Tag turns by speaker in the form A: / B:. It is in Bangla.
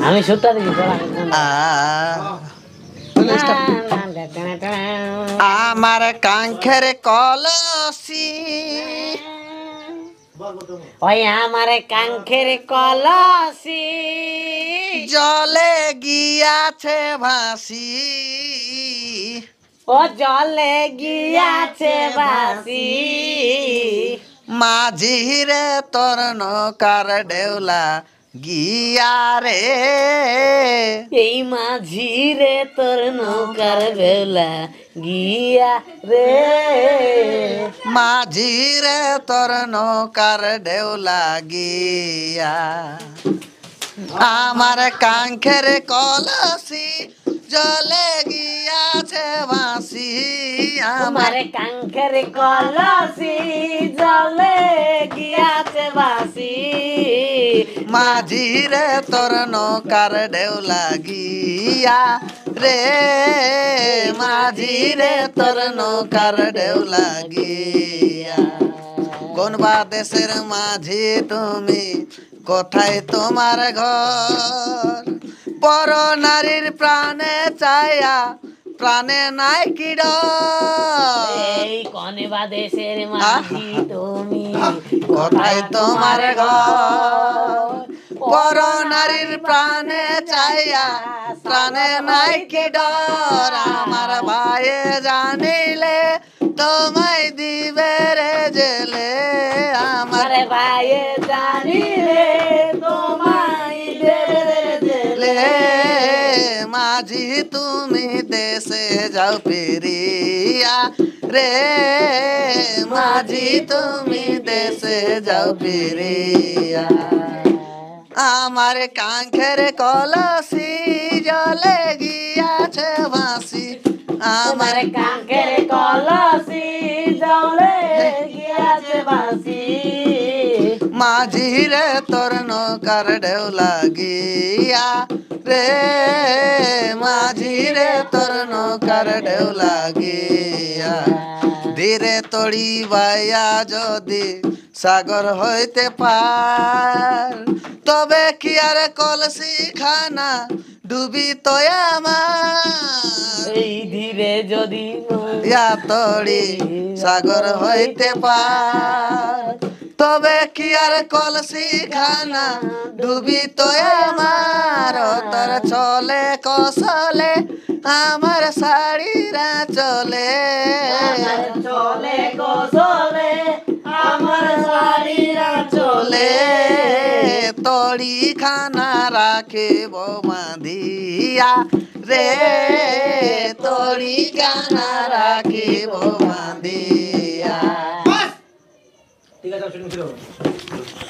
A: আমি সুরটা দেখি
B: আমার কাঙ্ক্ষের কলসি
A: ওই আমার কাঙ্ক্ষের কলসি
B: জলে গিয়াছে ভাসি
A: ও জলে গিয়াছে ভাসি
B: মাঝিরে তোর নৌকার ডেউলা গিয়া রে
A: এই মাঝি রে তোর নৌকার বেলা গিয়া রে
B: মাঝিরে তোর নৌকার ডেউলা গিয়া আমার কাঙ্ক্ষের কলসি জলে গিয়াছে ভাসি
A: আমার কাঙ্ক্ষের কলসি জলে গিয়াছে ভাসি
B: মাঝিরে তোর নৌকার ডেউলা গিয়া রে মাঝিরে তোর নৌকার ডেউলা গিয়া কোন বা দেশের মাঝি তুমি কোথায় তোমার ঘর পর নারীর প্রাণে চায়া প্রাণে নাই কি ডর
A: এই কনে বা দেশের মাঝি তুমি
B: কোথায় তোমার ঘর পর নারীর প্রাণে চাইয়া প্রাণে নাই কি ডর আমার ভাইয়ে জানিলে তোমায় দিবে রে জেলে আমার
A: ভাইয়ে জানিলে তোমায় দেবে রে জেলে
B: মাঝি তুমি দেশে যাও ফিরিয়া রে মাঝি তুমি দেশে যাও ফিরিয়া আমার কাঙ্ক্ষের কলসি জলে গিয়াছে ভাসি
A: আমার কাঙ্ক্ষের কলসি জলে গিয়াছে ভাসি
B: মাঝিরে তোর নৌকার ঢেউলা গিয়া রে মাঝিরে তোর নৌকার ঢেউলা গিয়া ধীরে তড়ি বাইয়া যদি সাগর হইতে পার তবে কি আর কলসি খানা ডুবি তো আমার
A: এই ধীরে যদি
B: তড়ি সাগর হইতে পার তবে কি আর কলসি খানা ডুবি তো আমার তোর চলে কসলে আমার শাড়িরা চলে
A: চলে কসলে আমার শাড়িরা চলে
B: তড়ি খানা রাখিব বাঁধিয়া রে তড়ি খানা রাখিব বাঁধিয়া
A: ঠিক আছে